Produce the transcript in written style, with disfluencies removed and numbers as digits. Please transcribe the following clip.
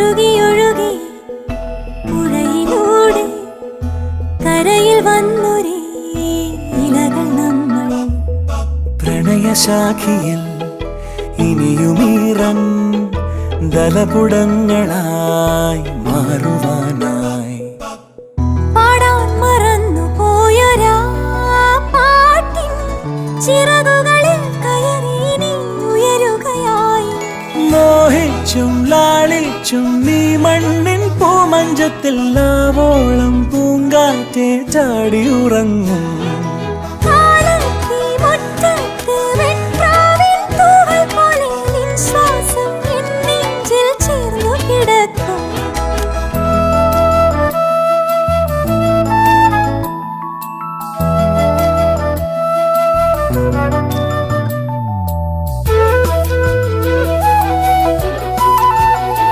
ഒഴുകി ഒഴുകി പുഴയിലൂടെ കരയിൽ വന്നൊരേ ഇലകൾ നമ്മൾ പ്രണയശാഖിയിൽ ഇനിയുമീറൻ ദലപുടങ്ങളായി മാറുവാനായി പാടാൻ മറന്നു പോയൊരാ പാട്ടിൻ ചിറകുകളിൽ കയറി നീ ഉയരുകയായി മോഹിച്ചും ലാളിച്ചും നീ മണ്ണിൻ പൂമഞ്ചത്തിൽ ആവോളം പൂങ്കാറ്റെ ചാടി ഉറങ്ങും